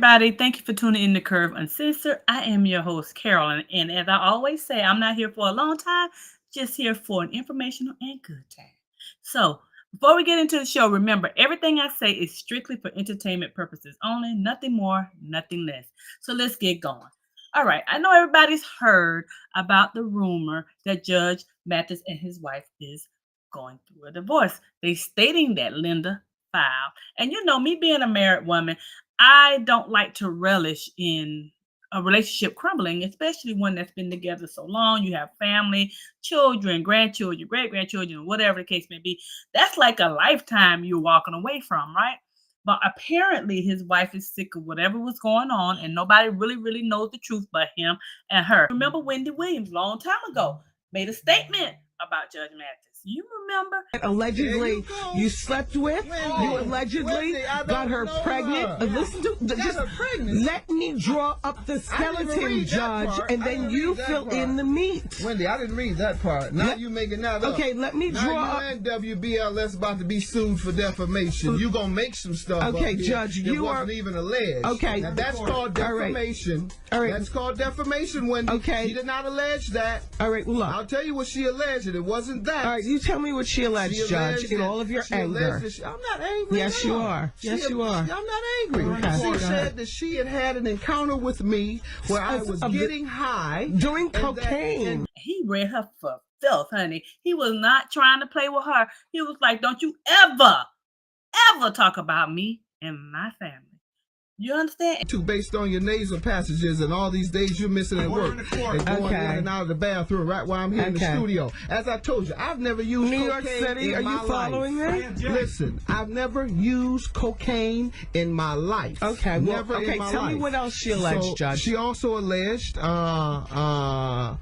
everybody. Thank you for tuning in to Curve Uncensored. I am your host, Carolyn. And as I always say, I'm not here for a long time, just here for an informational and good time. So, before we get into the show, remember everything I say is strictly for entertainment purposes only, nothing more, nothing less. So, let's get going. All right, I know everybody's heard about the rumor that Judge Mathis and his wife is going through a divorce. They stating that Linda filed. And you know, me being a married woman, I don't like to relish in a relationship crumbling, especially one that's been together so long. You have family, children, grandchildren, great grandchildren, whatever the case may be. That's like a lifetime you're walking away from, right? But apparently his wife is sick of whatever was going on, and nobody really knows the truth but him and her. Remember Wendy Williams, long time ago, made a statement about Judge Mathis. You remember? Allegedly, you slept with. You allegedly got her pregnant. Listen to just let me draw up the skeleton, Judge, and then you fill in the meat. Wendy, I didn't read that part. Now you making that up. Okay, let me draw up. And WBLS about to be sued for defamation. You gonna make some stuff. Okay, up here Judge, that you wasn't are even alleged. Okay, now that's called defamation. All right. That's called defamation, Wendy. Okay, she did not allege that. All right, well, look. I'll tell you what she alleged, and it wasn't that. All right, you tell me what she alleged, Judge, in all of your anger. I'm not angry. Yes, you are. Yes, you are. I'm not angry. Okay, she said that she had an encounter with me where I was getting high. Doing cocaine. He read her for filth, honey. He was not trying to play with her. He was like, don't you ever talk about me and my family. You understand? Based on your nasal passages and all these days you're missing at work and going in and out of the bathroom right while I'm here in the studio. As I told you, I've never used New York City. Are you following me? Listen, I've never used cocaine in my life. Okay, never in my tell life. me what else she alleged, Judge. She also alleged that I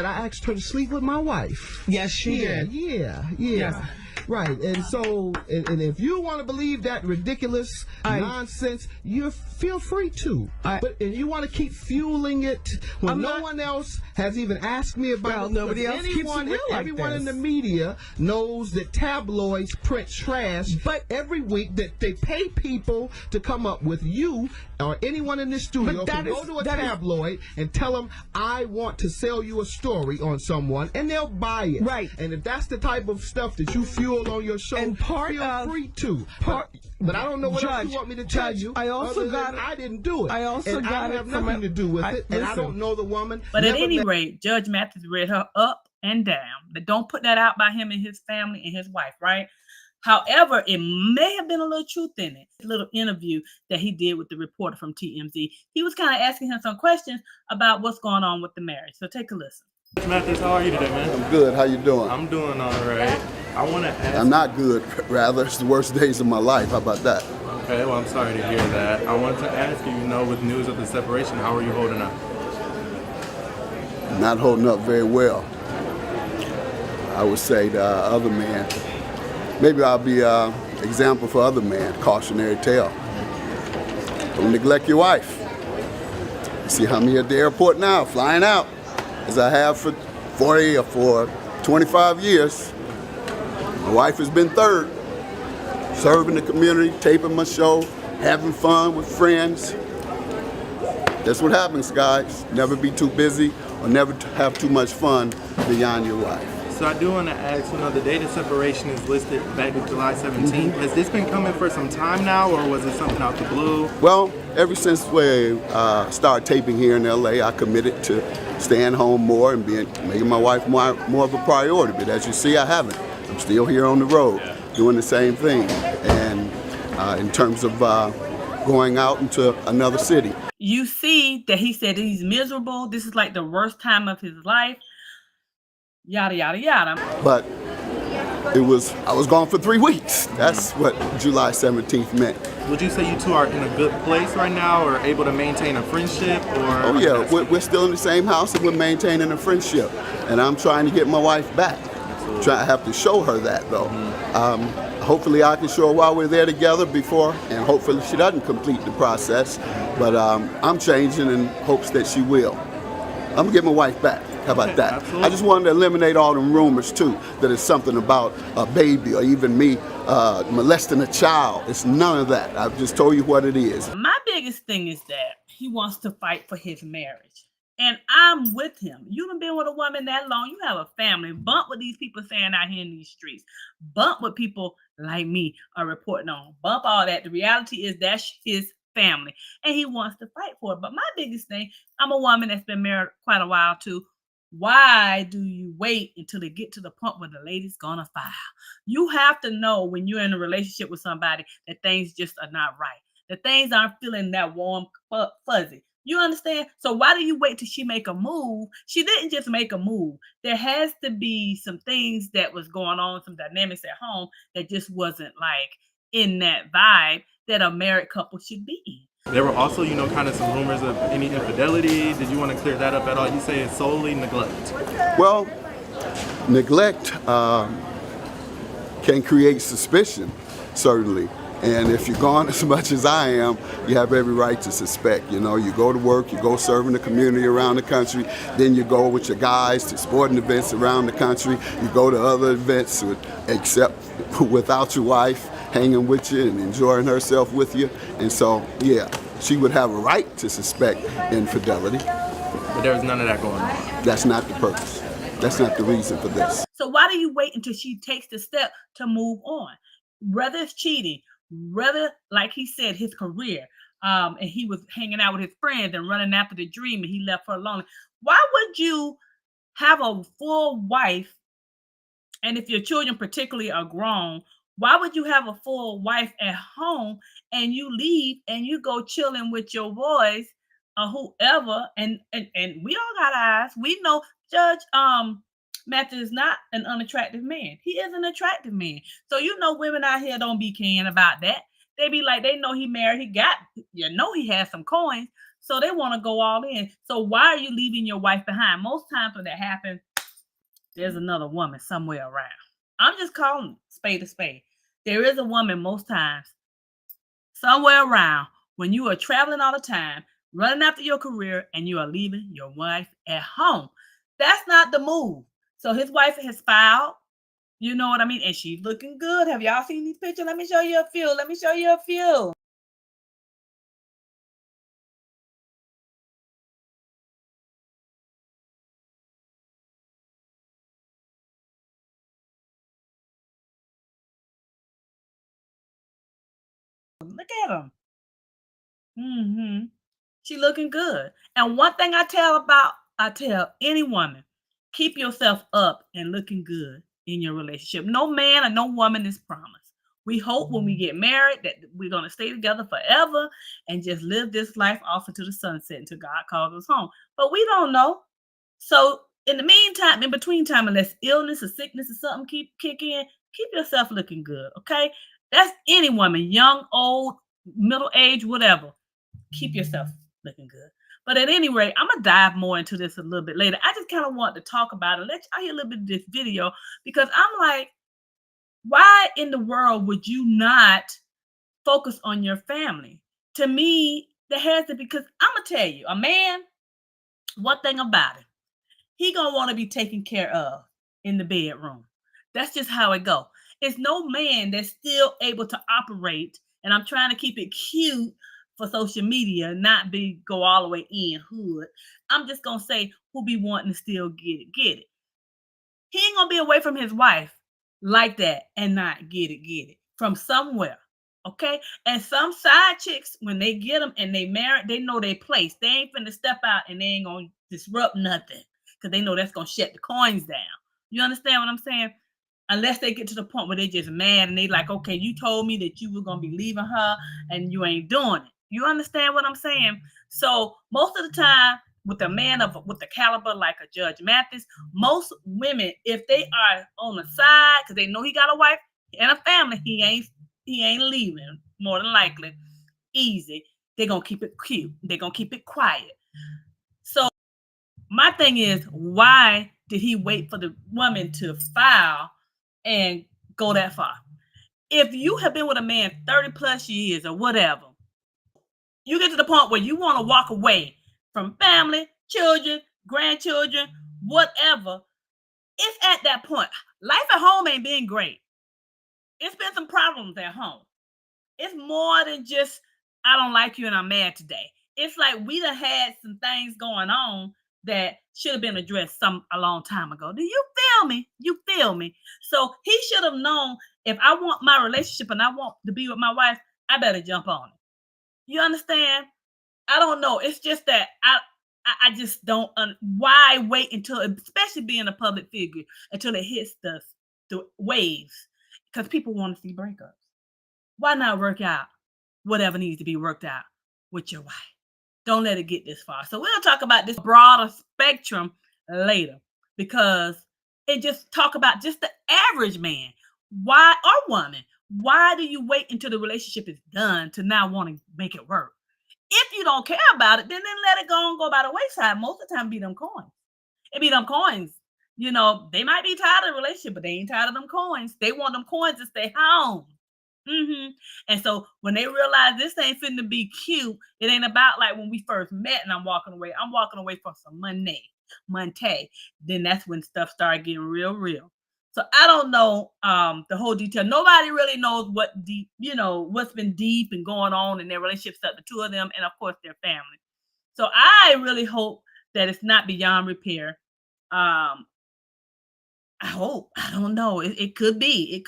asked her to sleep with my wife. Yes, she did. Yeah. Yes. Right, and so, and if you want to believe that ridiculous nonsense, you feel free to. But and you want to keep fueling it when no one else has even asked me about it. Nobody else keeps it real like everyone this. in the media knows that tabloids print trash, but every week that they pay people to come up with you or anyone in this studio to go to a tabloid and tell them, I want to sell you a story on someone, and they'll buy it. Right. And if that's the type of stuff that you fuel on your show, and feel free to. But I don't know what else you want me to tell you. I also got I didn't do it. I also got I have nothing to do with it, and I don't know the woman. But at any rate, Judge Mathis read her up and down. But don't put that out by him and his family and his wife, right? However, it may have been a little truth in it. A little interview that he did with the reporter from TMZ. He was kind of asking him some questions about what's going on with the marriage. So take a listen. Mathis, how are you today, man? I'm good. How you doing? I'm doing all right. I want to ask. I'm not good. Rather, it's the worst days of my life. How about that? Okay, well, I'm sorry to hear that. I wanted to ask you, with news of the separation, how are you holding up? Not holding up very well. I would say the other man. Maybe I'll be an example for other men. Cautionary tale. Don't neglect your wife. You see how me at the airport now, flying out, as I have for 40 or for 25 years. My wife has been third, serving the community, taping my show, having fun with friends. That's what happens, guys. Never be too busy or never have too much fun beyond your wife. So I do want to ask, the date of separation is listed back to July 17th. Has this been coming for some time now, or was it something out the blue? Well, ever since we started taping here in LA, I committed to staying home more and making my wife more of a priority. But as you see, I haven't. I'm still here on the road, doing the same thing. And in terms of going out into another city. You see that he said he's miserable. This is like the worst time of his life. Yada, yada, yada. But I was gone for 3 weeks. That's what July 17th meant. Would you say you two are in a good place right now, or able to maintain a friendship? Oh yeah, we're still in the same house and we're maintaining a friendship. And I'm trying to get my wife back. I have to show her that though. Hopefully I can show her while we're there together before, and hopefully she doesn't complete the process. But I'm changing in hopes that she will. I'm gonna get my wife back. How about that? Absolutely. I just wanted to eliminate all them rumors too, that it's something about a baby or even me molesting a child. It's none of that. I've just told you what it is. My biggest thing is that he wants to fight for his marriage. And I'm with him. You haven't been with a woman that long. You have a family. Bump what these people saying out here in these streets. Bump what people like me are reporting on. Bump all that. The reality is that's his family. And he wants to fight for it. But my biggest thing, I'm a woman that's been married quite a while too. Why do you wait until they get to the point where the lady's gonna file? You have to know when you're in a relationship with somebody that things just are not right. That things aren't feeling that warm, fuzzy. You understand? So why do you wait till she make a move? She didn't just make a move. There has to be some things that was going on, some dynamics at home that just wasn't like in that vibe that a married couple should be in. There were also, kind of some rumors of any infidelity. Did you want to clear that up at all? You say it's solely neglect. Well, neglect can create suspicion, certainly. And if you're gone as much as I am, you have every right to suspect. You go to work, you go serve in the community around the country, then you go with your guys to sporting events around the country, you go to other events except without your wife hanging with you and enjoying herself with you. And so, yeah, she would have a right to suspect infidelity. But there was none of that going on. That's not the purpose. That's not the reason for this. So why do you wait until she takes the step to move on? Whether it's cheating, whether, like he said, his career, and he was hanging out with his friends and running after the dream and he left her alone. Why would you have a full wife? And if your children particularly are grown, why would you have a full wife at home and you leave and you go chilling with your boys or whoever? And we all got eyes. We know Judge Mathis is not an unattractive man. He is an attractive man. So women out here don't be caring about that. They be like, they know he married, he has some coins, so they want to go all in. So why are you leaving your wife behind? Most times when that happens, there's another woman somewhere around. I'm just calling spade a spade. There is a woman most times somewhere around when you are traveling all the time, running after your career, and you are leaving your wife at home. That's not the move. So his wife has filed, you know what I mean? And she's looking good. Have y'all seen these pictures? Let me show you a few. Look at them. She looking good. And one thing I tell any woman, keep yourself up and looking good in your relationship. No man or no woman is promised. We hope when we get married that we're going to stay together forever and just live this life off into the sunset until God calls us home. But we don't know. So in the meantime, in between time, unless illness or sickness or something kick in, keep yourself looking good, okay? That's any woman, young, old, middle age, whatever. Keep yourself looking good. But at any rate, I'm going to dive more into this a little bit later. I just kind of want to talk about it, let you hear a little bit of this video, because I'm like, why in the world would you not focus on your family? To me, there has to be, because I'm going to tell you, a man, one thing about it, he going to want to be taken care of in the bedroom. That's just how it go. It's no man that's still able to operate, and I'm trying to keep it cute for social media, not go all the way in hood. I'm just gonna say who be wanting to still get it. He ain't gonna be away from his wife like that and not get it from somewhere. Okay. And some side chicks, when they get them and they married, they know their place. They ain't finna step out and they ain't gonna disrupt nothing because they know that's gonna shut the coins down. You understand what I'm saying? Unless they get to the point where they just mad and they like, okay, you told me that you were gonna be leaving her and you ain't doing it. You understand what I'm saying? So most of the time, with a man with the caliber like a Judge Mathis, most women, if they are on the side because they know he got a wife and a family, he ain't leaving, more than likely. Easy. They're gonna keep it cute. They're gonna keep it quiet. So my thing is, why did he wait for the woman to file and go that far? If you have been with a man 30 plus years or whatever, you get to the point where you want to walk away from family, children, grandchildren, whatever. It's at that point. Life at home ain't been great. It's been some problems at home. It's more than just, I don't like you and I'm mad today. It's like we done had some things going on that should have been addressed a long time ago. Do you feel me? You feel me? So he should have known, if I want my relationship and I want to be with my wife, I better jump on it. You understand? I don't know. It's just that I just don't. Why wait until, especially being a public figure, until it hits the waves? Because people want to see breakups. Why not work out whatever needs to be worked out with your wife? Don't let it get this far. So we'll talk about this broader spectrum later, because it just talk about just the average man. Why, or woman, why do you wait until the relationship is done to now want to make it work? If you don't care about it, then let it go and go by the wayside. Most of the time, it be them coins. It be them coins. You know, they might be tired of the relationship, but they ain't tired of them coins. They want them coins to stay home. And so when they realize this ain't finna be cute, it ain't about like when we first met and I'm walking away for some money. Then that's when stuff started getting real. So I don't know the whole detail. Nobody really knows what deep, what's been deep and going on in their relationships, the two of them, and of course their family. So I really hope that it's not beyond repair. I hope. I don't know. It could be.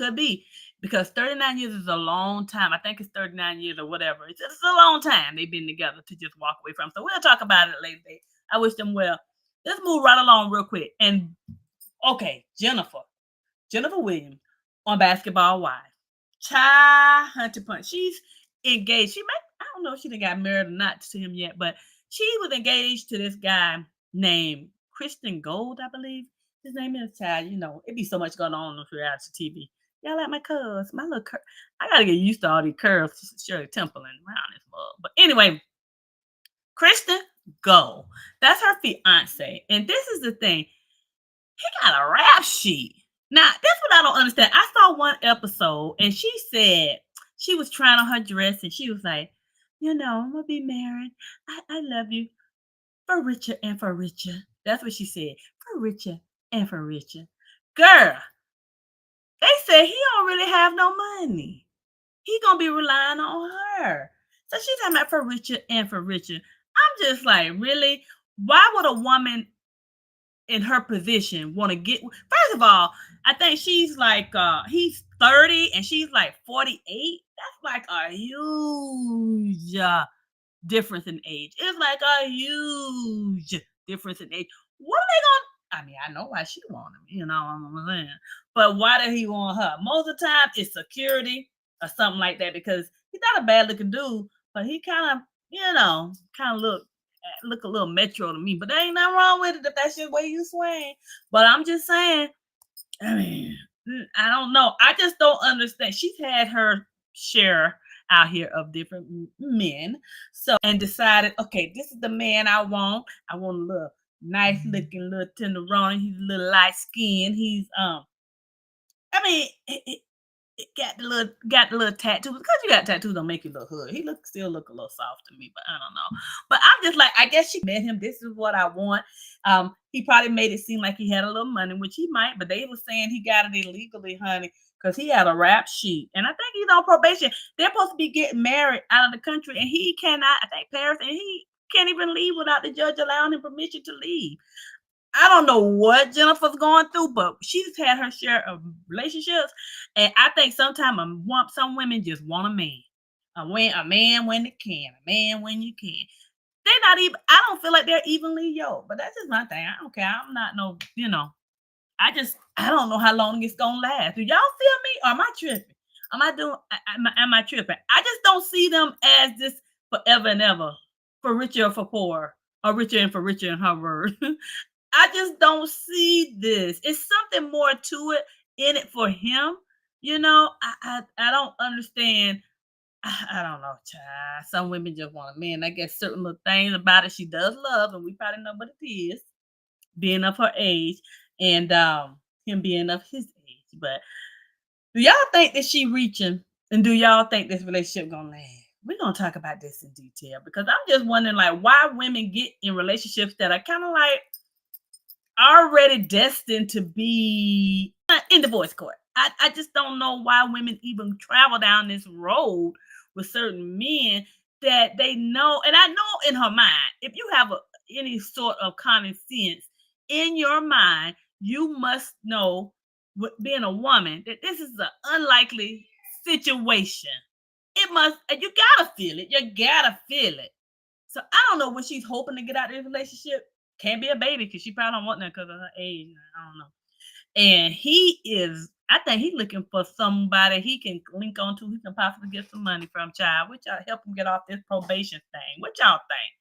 Because 39 years is a long time. I think it's 39 years or whatever. It's a long time they've been together to just walk away from. So we'll talk about it later. I wish them well. Let's move right along real quick. And okay, Jennifer Williams on Basketball Wives. Hunter Punch. She's engaged. I don't know if she done got married or not to him yet, but she was engaged to this guy named Christian Gold, I believe. His name is child. It'd be so much going on reality TV. Y'all like my curls? My little curl. I gotta get used to all these curls. Shirley Temple and around this mug. But anyway, Kristen Gold. That's her fiance. And this is the thing. He got a rap sheet. Now, that's what I don't understand. I saw one episode and she said she was trying on her dress and she was like, I'm gonna be married. I love you for richer and for richer. That's what she said. For richer and for richer. Girl. They said he don't really have no money. He gonna be relying on her. So she's talking about for richer and for richer. I'm just like, really? Why would a woman in her position want to get? First of all, I think she's like, he's 30 and she's like 48. That's like a huge difference in age. It's like a huge difference in age. What are they gonna? I mean, I know why she want him, you know what I'm saying? But why did he want her? Most of the time, it's security or something like that, because he's not a bad looking dude, but he kind of look a little metro to me. But there ain't nothing wrong with it if that's your way you swing. But I'm just saying, I mean, I don't know. I just don't understand. She's had her share out here of different men. So, and decided, okay, this is the man I want. I want a little nice looking, little tenderoni. He's a little light skinned. He's it got the little tattoos. Because you got tattoos don't make you look hood. He still look a little soft to me, but I don't know. But I'm just like, I guess she met him. This is what I want. He probably made it seem like he had a little money, which he might, but they were saying he got it illegally, honey, because he had a rap sheet. And I think he's on probation. They're supposed to be getting married out of the country, and he cannot, I think Paris, and he can't even leave without the judge allowing him permission to leave. I don't know what Jennifer's going through, but she's had her share of relationships. And I think sometimes some women just want a man. A man when they can. A man when you can. They're not even, I don't feel like they're evenly yoked. But that's just my thing. I don't care. I'm not I don't know how long it's going to last. Do y'all feel me? Or am I tripping? Am I tripping? I just don't see them as this forever and ever. For richer or for poor. Or richer and for richer in her word. I just don't see this. It's something more to it in it for him. I don't understand. I don't know, child. Some women just want a man. I guess certain little things about it she does love, and we probably know what it is, being of her age, and him being of his age. But do y'all think that she reaching? And do y'all think this relationship gonna last? We're gonna talk about this in detail, because I'm just wondering, like, why women get in relationships that are kind of like, already destined to be in divorce court. I just don't know why women even travel down this road with certain men that they know. And I know in her mind, if you have any sort of common sense in your mind, you must know, being a woman, that this is an unlikely situation. It must, and you gotta feel it. You gotta feel it. So I don't know what she's hoping to get out of this relationship. Can't be a baby because she probably don't want that because of her age. I don't know. And I think he's looking for somebody he can link on to. He can possibly get some money from, child, which y'all help him get off this probation thing. What y'all think?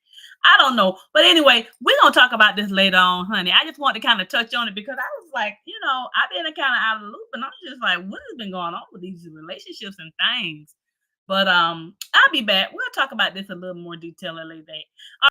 I don't know. But anyway, we're going to talk about this later on, honey. I just want to kind of touch on it because I was like, I've been kind of out of the loop, and I'm just like, what has been going on with these relationships and things? But I'll be back. We'll talk about this a little more detail later.